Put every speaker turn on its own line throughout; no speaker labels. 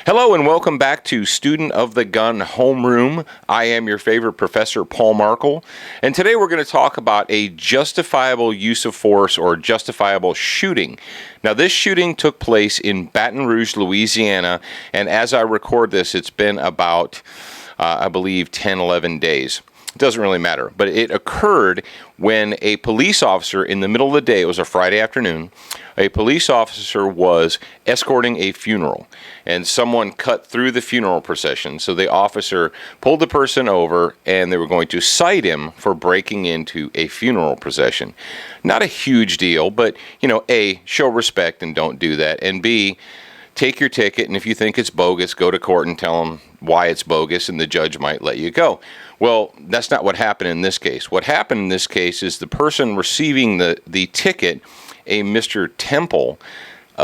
Hello and welcome back to Student of the Gun Homeroom. I am your favorite professor, Paul Markle, and today we're going to talk about a justifiable use of force or justifiable shooting. Now, this shooting took place in Baton Rouge, Louisiana, and as I record this, it's been about, I believe, 10, 11 days. It doesn't really matter, but it occurred when a police officer in the middle of the day, it was a Friday afternoon, a police officer was escorting a funeral, and someone cut through the funeral procession. So the officer pulled the person over, and they were going to cite him for breaking into a funeral procession. Not a huge deal, but, A, show respect and don't do that, and B, take your ticket, and if you think it's bogus, go to court and tell them why it's bogus, and the judge might let you go. Well, that's not what happened in this case. What happened in this case is the person receiving the ticket, a Mr. Temple,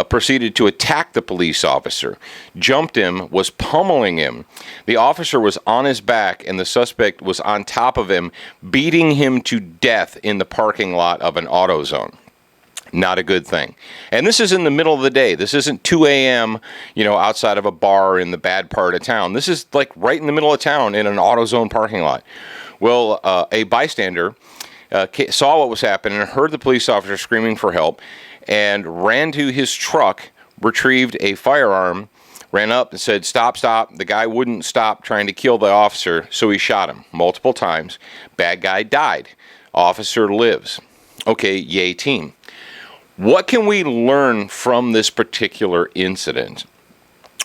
proceeded to attack the police officer, jumped him, was pummeling him. The officer was on his back, and the suspect was on top of him, beating him to death in the parking lot of an AutoZone. Not a good thing. And this is in the middle of the day. This isn't 2 a.m., outside of a bar in the bad part of town. This is like right in the middle of town in an AutoZone parking lot. Well, a bystander saw what was happening and heard the police officer screaming for help and ran to his truck, retrieved a firearm, ran up and said, "Stop, stop." The guy wouldn't stop trying to kill the officer, so he shot him multiple times. Bad guy died. Officer lives. Okay, yay team. What can we learn from this particular incident?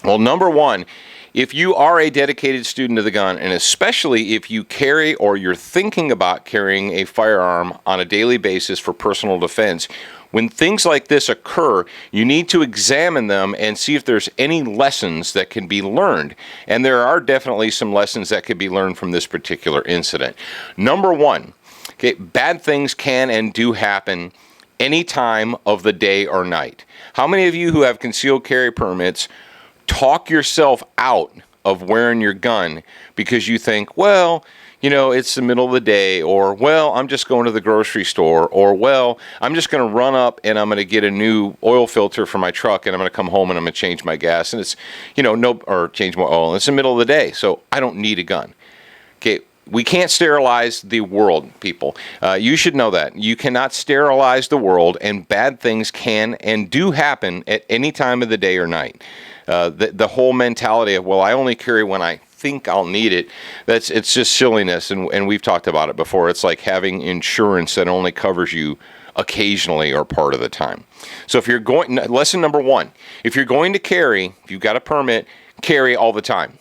Well, number one, if you are a dedicated student of the gun, and especially if you carry or you're thinking about carrying a firearm on a daily basis for personal defense, when things like this occur, you need to examine them and see if there's any lessons that can be learned. And there are definitely some lessons that could be learned from this particular incident. Number one, okay, bad things can and do happen any time of the day or night. How many of you who have concealed carry permits talk yourself out of wearing your gun because you think, well, it's the middle of the day, or, well, I'm just going to the grocery store, or, well, I'm just going to run up and I'm going to get a new oil filter for my truck and I'm going to come home and I'm going to change my gas and it's, or change my oil, and it's the middle of the day, so I don't need a gun. Okay. We can't sterilize the world, people. You should know that. You cannot sterilize the world, and bad things can and do happen at any time of the day or night. The whole mentality of, well, I only carry when I think I'll need it, it's just silliness, and we've talked about it before. It's like having insurance that only covers you occasionally or part of the time. So if you're going, lesson number one, if you're going to carry, if you've got a permit, carry all the time.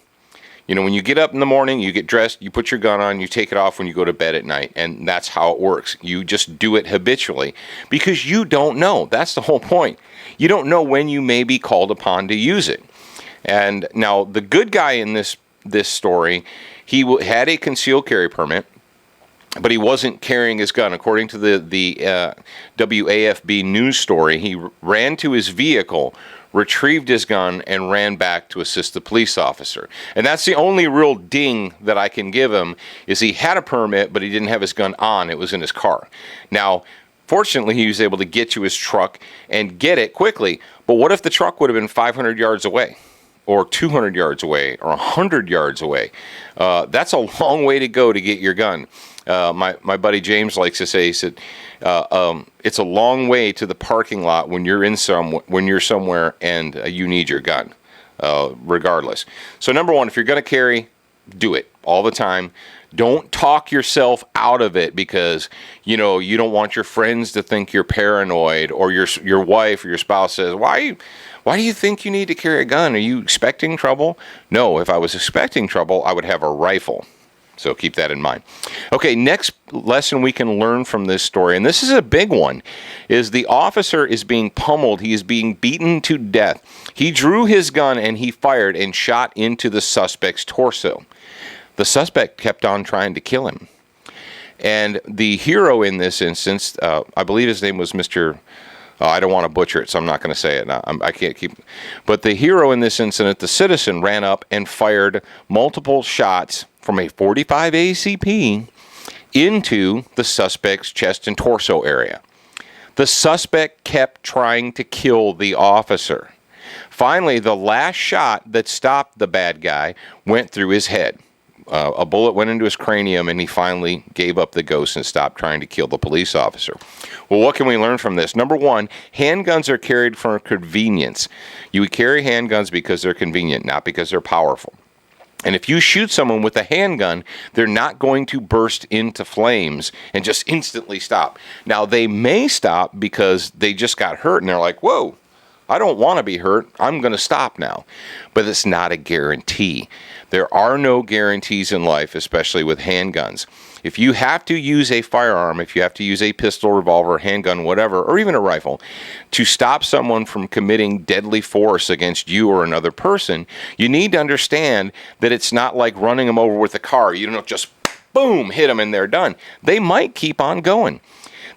When you get up in the morning, you get dressed, you put your gun on, you take it off when you go to bed at night, and that's how it works. You just do it habitually because you don't know. That's the whole point. You don't know when you may be called upon to use it. And now the good guy in this story, he had a concealed carry permit, but he wasn't carrying his gun. According to the WAFB news story, he ran to his vehicle, retrieved his gun, and ran back to assist the police officer. And that's the only real ding that I can give him, is he had a permit, but he didn't have his gun on. It was in his car. Now, fortunately, he was able to get to his truck and get it quickly. But what if the truck would have been 500 yards away, or 200 yards away, or 100 yards away? That's a long way to go to get your gun. My buddy James likes to say, he said, it's a long way to the parking lot when you're somewhere and you need your gun, regardless. So number one, if you're going to carry, do it all the time. Don't talk yourself out of it because, you don't want your friends to think you're paranoid, or your wife or your spouse says, why do you think you need to carry a gun? Are you expecting trouble? No, if I was expecting trouble, I would have a rifle. So keep that in mind. Okay, next lesson we can learn from this story, and this is a big one, is the officer is being pummeled. He is being beaten to death. He drew his gun and he fired and shot into the suspect's torso. The suspect kept on trying to kill him. And the hero in this instance, I believe his name was Mr. I don't want to butcher it, so I'm not going to say it. I can't keep. But the hero in this incident, the citizen, ran up and fired multiple shots from a .45 ACP into the suspect's chest and torso area. The suspect kept trying to kill the officer. Finally, the last shot that stopped the bad guy went through his head. A bullet went into his cranium, and he finally gave up the ghost and stopped trying to kill the police officer. Well, what can we learn from this? Number one, handguns are carried for convenience. You would carry handguns because they're convenient, not because they're powerful. And if you shoot someone with a handgun, they're not going to burst into flames and just instantly stop. Now, they may stop because they just got hurt, and they're like, whoa, I don't want to be hurt. I'm going to stop now. But it's not a guarantee. There are no guarantees in life, especially with handguns. If you have to use a firearm, if you have to use a pistol, revolver, handgun, whatever, or even a rifle, to stop someone from committing deadly force against you or another person, you need to understand that it's not like running them over with a car. You don't just, boom, hit them and they're done. They might keep on going.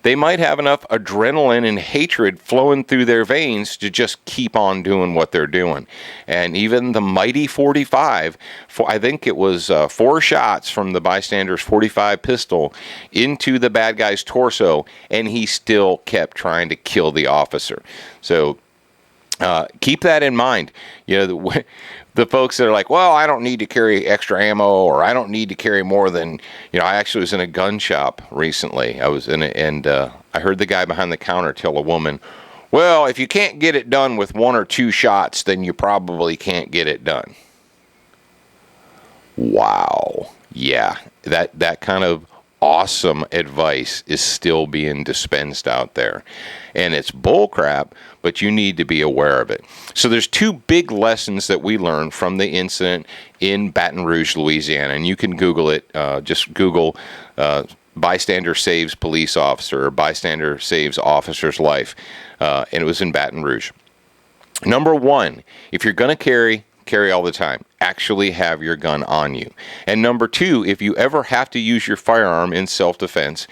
They might have enough adrenaline and hatred flowing through their veins to just keep on doing what they're doing. And even the mighty 45, I think it was 4 shots from the bystander's 45 pistol into the bad guy's torso, and he still kept trying to kill the officer. So keep that in mind. You know, the folks that are like, well, I don't need to carry extra ammo, or I don't need to carry more than, I actually was in a gun shop recently. I was in it, and I heard the guy behind the counter tell a woman, well, if you can't get it done with 1 or 2 shots, then you probably can't get it done. Wow. Yeah, that kind of awesome advice is still being dispensed out there. And it's bullcrap, but you need to be aware of it. So there's 2 big lessons that we learned from the incident in Baton Rouge, Louisiana. And you can Google it. Just Google bystander saves police officer, or bystander saves officer's life. And it was in Baton Rouge. Number 1, if you're going to carry all the time. Actually have your gun on you. And number 2, if you ever have to use your firearm in self-defense,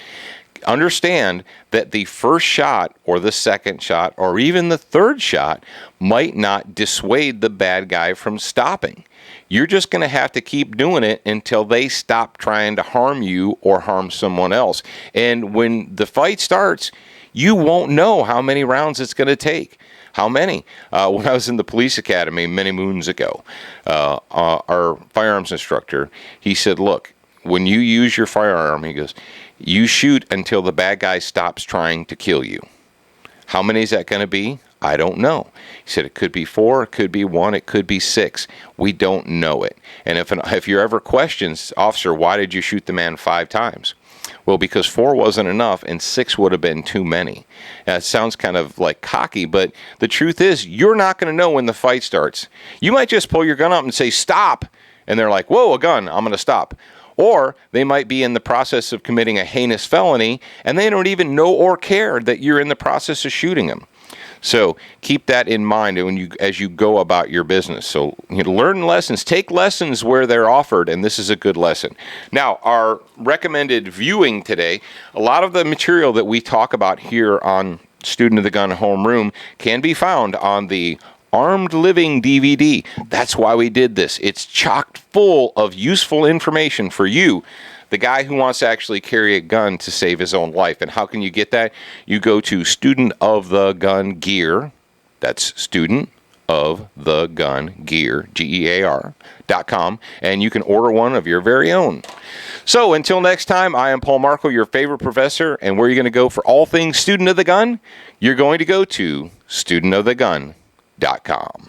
understand that the first shot or the second shot or even the third shot might not dissuade the bad guy from stopping. You're just going to have to keep doing it until they stop trying to harm you or harm someone else. And when the fight starts, you won't know how many rounds it's going to take. How many? When I was in the police academy many moons ago, our firearms instructor, he said, look, when you use your firearm, he goes, you shoot until the bad guy stops trying to kill you. How many is that going to be? I don't know. He said it could be 4, it could be 1, it could be 6. We don't know it. And if you're ever questions, officer, why did you shoot the man 5 times? Well, because 4 wasn't enough and 6 would have been too many. It sounds kind of like cocky, but the truth is you're not going to know when the fight starts. You might just pull your gun up and say, stop. And they're like, whoa, a gun, I'm going to stop. Or they might be in the process of committing a heinous felony and they don't even know or care that you're in the process of shooting them. So keep that in mind as you go about your business. So learn lessons, take lessons where they're offered, and this is a good lesson. Now, our recommended viewing today, a lot of the material that we talk about here on Student of the Gun Homeroom can be found on the Armed Living DVD. That's why we did this. It's chock full of useful information for you, the guy who wants to actually carry a gun to save his own life. And how can you get that? You go to Student of the Gun Gear. That's Student of the Gun Gear, GEAR.com, and you can order one of your very own. So until next time, I am Paul Markle, your favorite professor, and where are you going to go for all things Student of the Gun? You're going to go to studentofthegun.com.